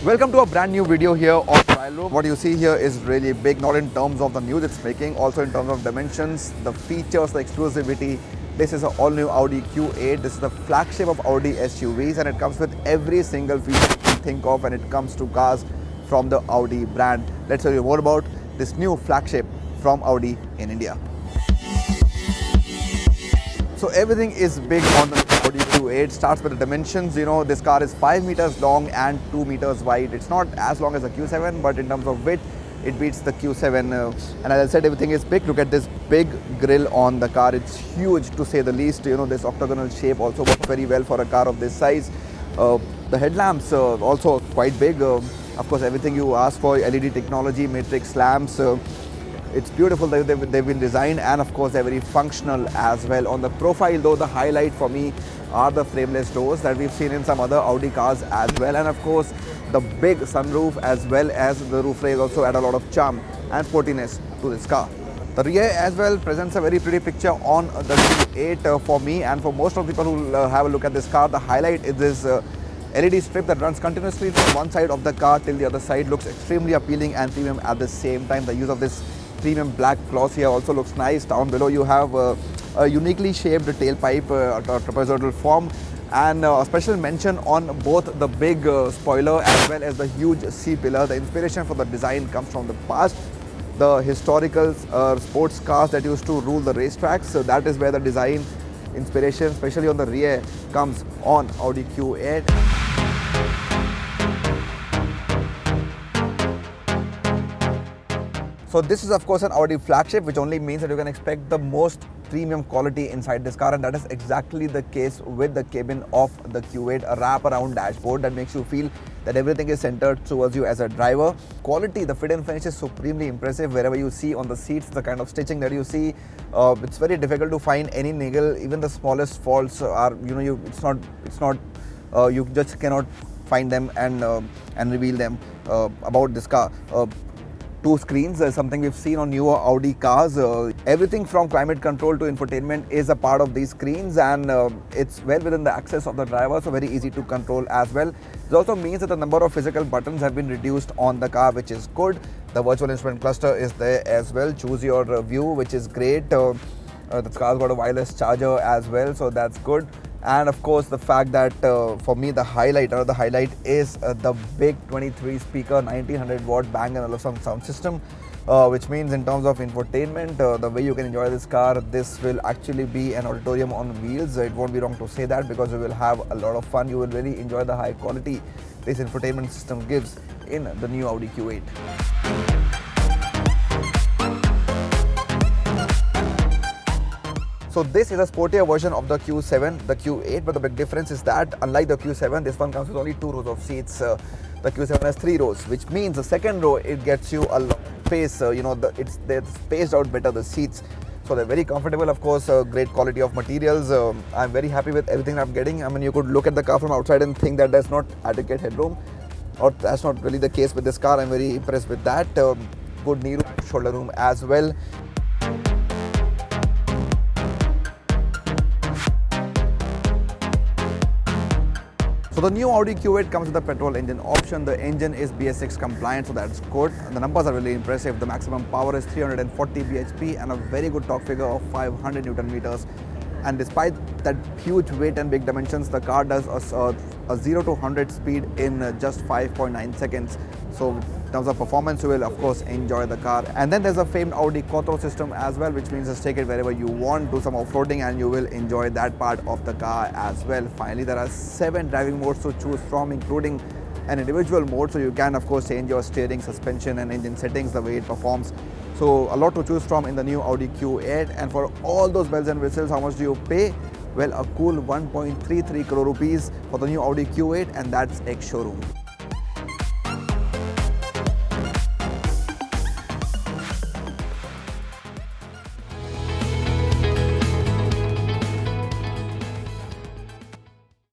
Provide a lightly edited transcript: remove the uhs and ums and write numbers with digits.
Welcome to a brand new video here on TrialRoom. What you see here is really big, not in terms of the news it's making, also in terms of dimensions, the features, the exclusivity. This is an all-new Audi Q8. This is the flagship of Audi SUVs, and it comes with every single feature you can think of when it comes to cars from the Audi brand. Let's tell you more about this new flagship from Audi in India. So everything is big on the Audi Q8. Starts with the dimensions. You know, this car is 5 meters long and 2 meters wide. It's not as long as the Q7, but in terms of width, it beats the Q7. And as I said, everything is big. Look at this big grille on the car. It's huge, to say the least. You know, this octagonal shape also works very well for a car of this size. The headlamps also quite big. Of course, everything you ask for, LED technology, matrix lamps. It's beautiful that they've been designed, and of course they're very functional as well. On the profile though, the highlight for me are the frameless doors that we've seen in some other Audi cars as well, and of course the big sunroof as well as the roof rails also add a lot of charm and sportiness to this car. The rear as well presents a very pretty picture on the Q8 for me, and for most of the people who have a look at this car, the highlight is this LED strip that runs continuously from one side of the car till the other side. Looks extremely appealing and premium at the same time. The use of this premium black gloss here also looks nice. Down below you have a uniquely shaped tailpipe, trapezoidal form, and a special mention on both the big spoiler as well as the huge C-pillar. The inspiration for the design comes from the past, the historical sports cars that used to rule the racetracks. So that is where the design inspiration, especially on the rear, comes on Audi Q8. So this is of course an Audi flagship, which only means that you can expect the most premium quality inside this car, and that is exactly the case with the cabin of the Q8, a wrap-around dashboard that makes you feel that everything is centered towards you as a driver. Quality, the fit and finish is supremely impressive. Wherever you see on the seats, the kind of stitching that you see, it's very difficult to find any niggle. Even the smallest faults are, you just cannot find them and reveal them about this car. Two screens is something we've seen on newer Audi cars. Everything from climate control to infotainment is a part of these screens, and it's well within the access of the driver, so very easy to control as well. This also means that the number of physical buttons have been reduced on the car, which is good. The virtual instrument cluster is there as well. Choose your view, which is great. The car's got a wireless charger as well, so that's good. And of course the fact that for me the highlight is the big 23 speaker 1900 watt Bang & Olufsen sound system, which means in terms of infotainment, the way you can enjoy this car, this will actually be an auditorium on wheels. It won't be wrong to say that, because you will have a lot of fun. You will really enjoy the high quality this infotainment system gives in the new Audi Q8. So this is a sportier version of the Q7, the Q8, but the big difference is that unlike the Q7, this one comes with only 2 rows of seats. The Q7 has 3 rows, which means the second row, it gets you a lot of space. They're spaced out better, the seats. So they're very comfortable, of course, great quality of materials. I'm very happy with everything I'm getting. I mean, you could look at the car from outside and think that there's not adequate headroom, or that's not really the case with this car. I'm very impressed with that. Good knee room, shoulder room as well. So the new Audi Q8 comes with a petrol engine option. The engine is BS6 compliant, so that's good. The numbers are really impressive. The maximum power is 340 bhp and a very good torque figure of 500 Newton meters. And despite that huge weight and big dimensions, the car does a 0 to 100 speed in just 5.9 seconds. So in terms of performance, you will of course enjoy the car. And then there's a famed Audi Quattro system as well, which means just take it wherever you want, do some off-roading, and you will enjoy that part of the car as well. Finally, there are 7 driving modes to choose from, including an individual mode, so you can of course change your steering, suspension and engine settings, the way it performs. So a lot to choose from in the new Audi Q8. And for all those bells and whistles, how much do you pay? Well, a cool 1.33 crore rupees for the new Audi Q8, and that's ex-showroom.